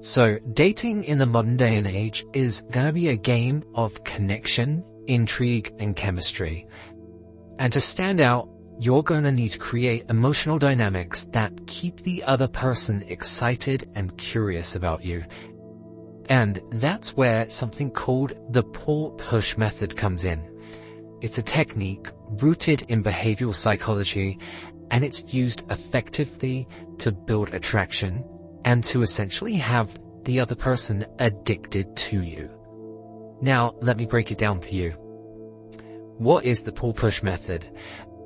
So dating in the modern day and age is gonna be a game of connection, intrigue, and chemistry. And to stand out, you're gonna need to create emotional dynamics that keep the other person excited and curious about you. And that's where something called the pull-push method comes in. It's a technique rooted in behavioral psychology, and it's used effectively to build attraction and to essentially have the other person addicted to you. Now, let me break it down for you. What is the pull-push method?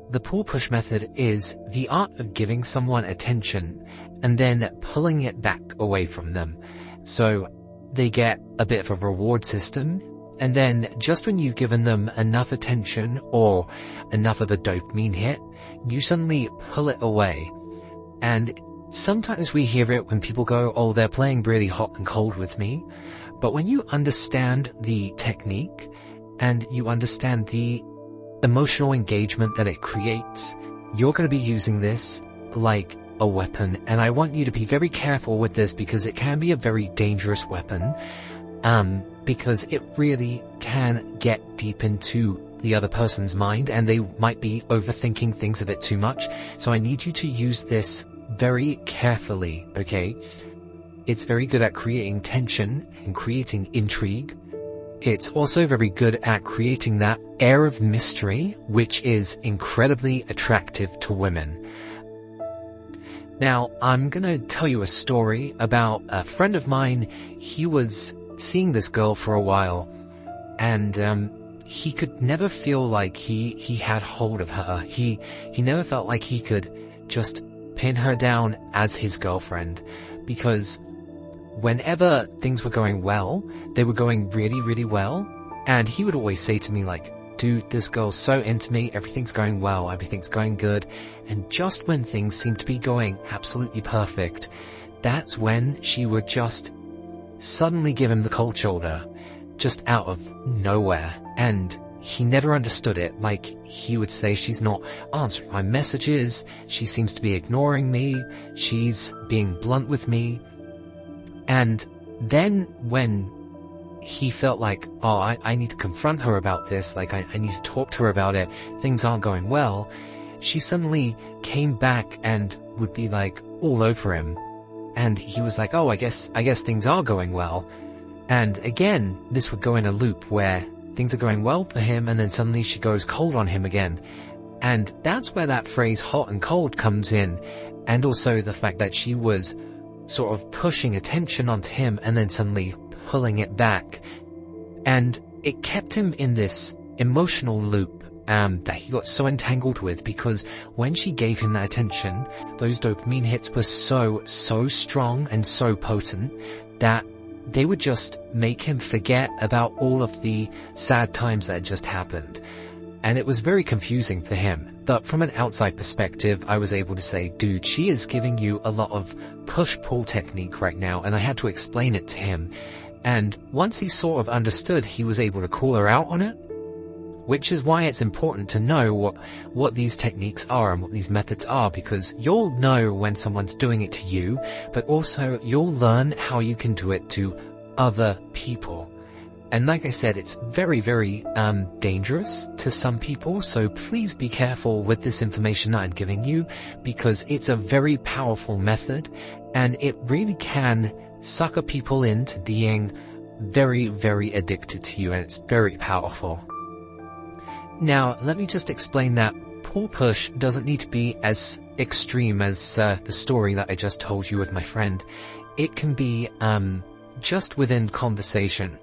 The pull-push method is the art of giving someone attention and then pulling it back away from them. So they get a bit of a reward system, and then just when you've given them enough attention or enough of a dopamine hit, you suddenly pull it away. And sometimes we hear it when people go, oh, they're playing really hot and cold with me. But when you understand the technique and you understand the emotional engagement that it creates, you're going to be using this like a weapon. And I want you to be very careful with this because it can be a very dangerous weapon, because it really can get deep into the other person's mind and they might be overthinking things a bit too much. So I need you to use this very carefully, okay? It's very good at creating tension and creating intrigue. It's also very good at creating that air of mystery, which is incredibly attractive to women. Now, I'm gonna tell you a story about a friend of mine. He was seeing this girl for a while, and he could never feel like he had hold of her. He never felt like he could just pin her down as his girlfriend, because whenever things were going well, they were going really, really well, and he would always say to me like, dude, this girl's so into me, everything's going well, everything's going good, and just when things seem to be going absolutely perfect, that's when she would just suddenly give him the cold shoulder, just out of nowhere, and he never understood it. Like, he would say, she's not answering my messages, she seems to be ignoring me, she's being blunt with me. And then when he felt like, oh, I need to confront her about this, like I need to talk to her about it, things aren't going well, she suddenly came back and would be like all over him. And he was like, oh, I guess things are going well. And again, this would go in a loop where things are going well for him and then suddenly she goes cold on him again. And that's where that phrase hot and cold comes in. And also the fact that she was sort of pushing attention onto him and then suddenly pulling it back. And it kept him in this emotional loop that he got so entangled with, because when she gave him that attention, those dopamine hits were so strong and so potent that they would just make him forget about all of the sad times that had just happened. And it was very confusing for him. But from an outside perspective, I was able to say, dude, she is giving you a lot of push-pull technique right now, and I had to explain it to him. And once he sort of understood, he was able to call her out on it, which is why it's important to know what these techniques are and what these methods are, because you'll know when someone's doing it to you, but also you'll learn how you can do it to other people. And like I said, it's very, very dangerous to some people, so please be careful with this information that I'm giving you, because it's a very powerful method, and it really can sucker people into being very, very addicted to you, and it's very powerful. Now, let me just explain that pull-push doesn't need to be as extreme as the story that I just told you with my friend. It can be just within conversation.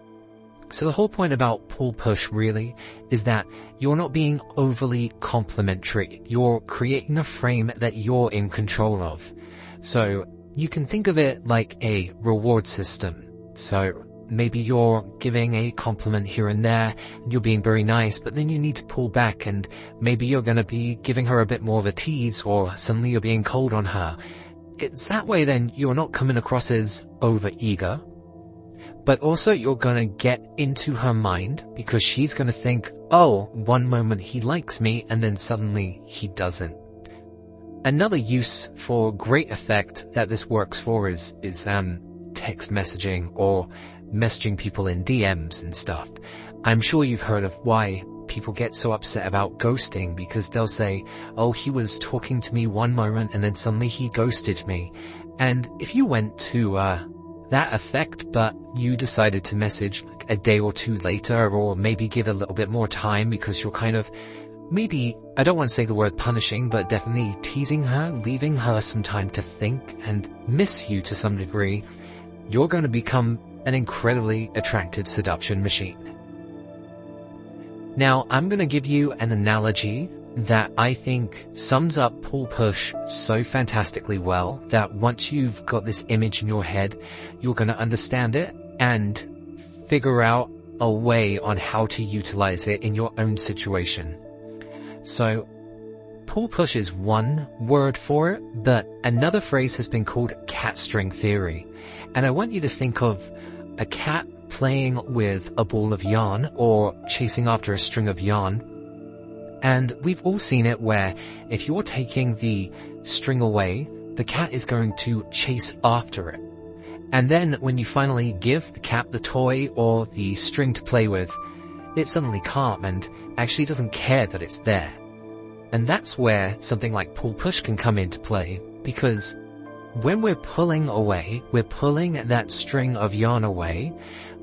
So the whole point about pull-push really is that you're not being overly complimentary. You're creating a frame that you're in control of. So you can think of it like a reward system. So maybe you're giving a compliment here and there, and you're being very nice, but then you need to pull back, and maybe you're going to be giving her a bit more of a tease, or suddenly you're being cold on her. It's that way then you're not coming across as over-eager, but also you're going to get into her mind, because she's going to think, oh, one moment he likes me, and then suddenly he doesn't. Another use for great effect that this works for is text messaging or messaging people in DMs and stuff. I'm sure you've heard of why people get so upset about ghosting, because they'll say, oh, he was talking to me one moment and then suddenly he ghosted me. And if you went to that effect, but you decided to message like a day or two later, or maybe give a little bit more time because you're kind of, maybe, I don't want to say the word punishing, but definitely teasing her, leaving her some time to think and miss you to some degree, you're going to become an incredibly attractive seduction machine. Now, I'm going to give you an analogy that I think sums up pull-push so fantastically well that once you've got this image in your head, you're going to understand it and figure out a way on how to utilize it in your own situation. So, pull-push is one word for it, but another phrase has been called cat string theory. And I want you to think of a cat playing with a ball of yarn or chasing after a string of yarn. And we've all seen it where if you're taking the string away, the cat is going to chase after it. And then when you finally give the cat the toy or the string to play with, it's suddenly calm and actually doesn't care that it's there. And that's where something like pull-push can come into play, because when we're pulling away, we're pulling that string of yarn away,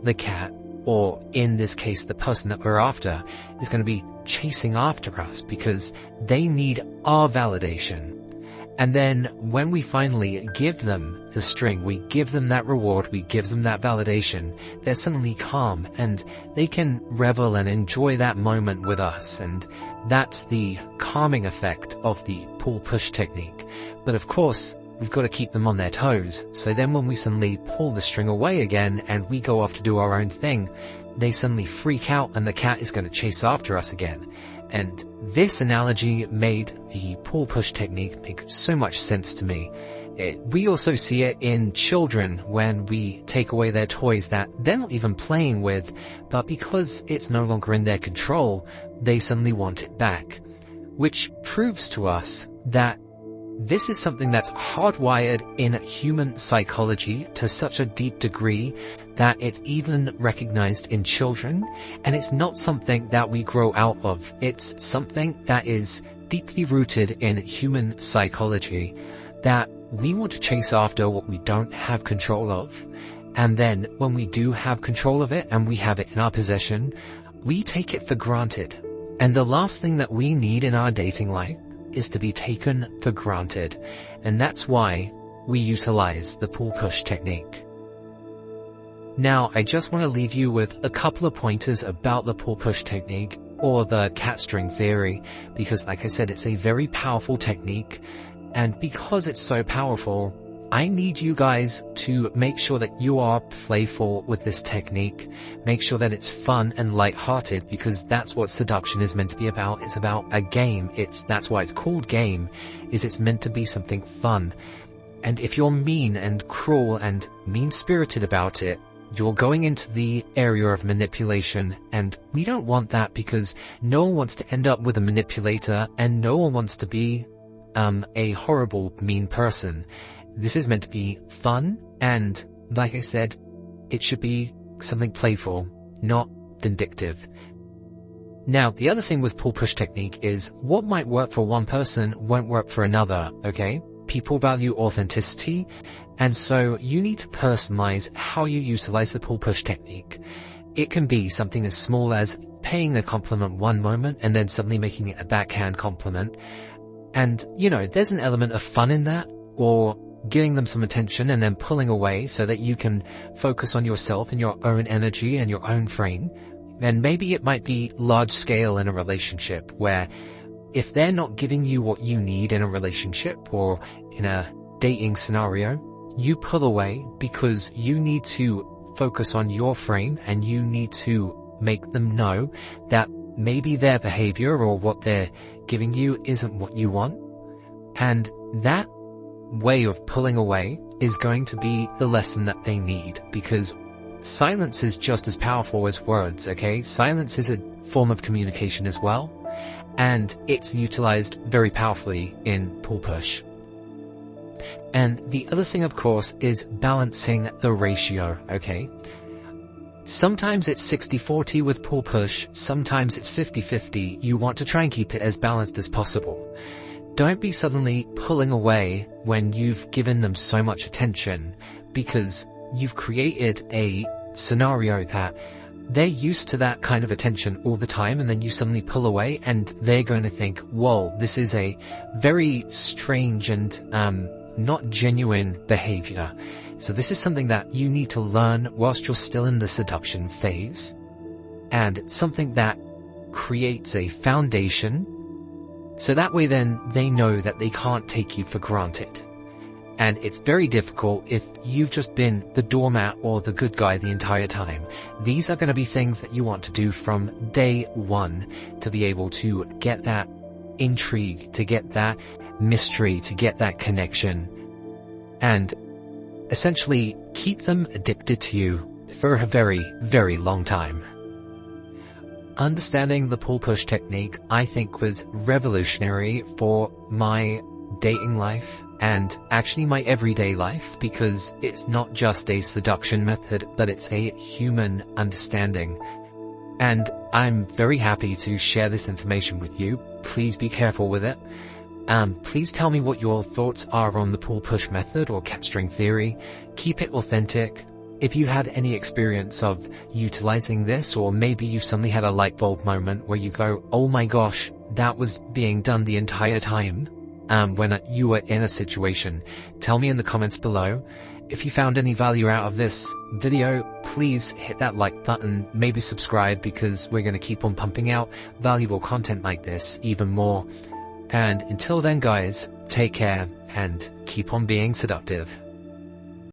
the cat, or in this case the person that we're after, is going to be chasing after us because they need our validation. And then when we finally give them the string, we give them that reward, we give them that validation, they're suddenly calm and they can revel and enjoy that moment with us. And that's the calming effect of the pull-push technique. But of course, we've got to keep them on their toes. So then when we suddenly pull the string away again and we go off to do our own thing, they suddenly freak out and the cat is going to chase after us again. And this analogy made the pull-push technique make so much sense to me. We also see it in children when we take away their toys that they're not even playing with, but because it's no longer in their control, they suddenly want it back. Which proves to us that this is something that's hardwired in human psychology to such a deep degree that it's even recognized in children, and it's not something that we grow out of. It's something that is deeply rooted in human psychology, that we want to chase after what we don't have control of, and then when we do have control of it and we have it in our possession, we take it for granted. And the last thing that we need in our dating life is to be taken for granted, and that's why we utilize the pull-push technique. Now, I just want to leave you with a couple of pointers about the pull-push technique or the cat string theory, because like I said, it's a very powerful technique, and because it's so powerful, I need you guys to make sure that you are playful with this technique. Make sure that it's fun and lighthearted, because that's what seduction is meant to be about. It's about a game. That's why it's called game, is it's meant to be something fun. And if you're mean and cruel and mean-spirited about it, you're going into the area of manipulation, and we don't want that, because no one wants to end up with a manipulator and no one wants to be a horrible, mean person. This is meant to be fun, and like I said, it should be something playful, not vindictive. Now, the other thing with pull-push technique is what might work for one person won't work for another, okay? People value authenticity, and so you need to personalize how you utilize the pull-push technique. It can be something as small as paying a compliment one moment and then suddenly making it a backhand compliment. And, you know, there's an element of fun in that, or giving them some attention and then pulling away so that you can focus on yourself and your own energy and your own frame. And maybe it might be large scale in a relationship where if they're not giving you what you need in a relationship or in a dating scenario, you pull away because you need to focus on your frame and you need to make them know that maybe their behavior or what they're giving you isn't what you want. And that way of pulling away is going to be the lesson that they need, because silence is just as powerful as words, okay? Silence is a form of communication as well, and it's utilized very powerfully in pull-push. And the other thing, of course, is balancing the ratio, okay? Sometimes it's 60-40 with pull-push, sometimes it's 50-50. You want to try and keep it as balanced as possible. Don't be suddenly pulling away when you've given them so much attention, because you've created a scenario that they're used to that kind of attention all the time, and then you suddenly pull away and they're going to think, whoa, this is a very strange and not genuine behavior. So this is something that you need to learn whilst you're still in the seduction phase, and it's something that creates a foundation, so that way then they know that they can't take you for granted. And it's very difficult if you've just been the doormat or the good guy the entire time. These are going to be things that you want to do from day one to be able to get that intrigue, to get that mystery, to get that connection, and essentially keep them addicted to you for a very, very long time. Understanding the pull-push technique, I think, was revolutionary for my dating life and actually my everyday life, because it's not just a seduction method, but it's a human understanding. And I'm very happy to share this information with you. Please be careful with it. Please tell me what your thoughts are on the pull-push method or cap-string theory. Keep it authentic. If you had any experience of utilizing this, or maybe you suddenly had a light bulb moment where you go, oh my gosh, that was being done the entire time, when you were in a situation, tell me in the comments below. If you found any value out of this video, please hit that like button, maybe subscribe, because we're going to keep on pumping out valuable content like this even more. And until then, guys, take care and keep on being seductive.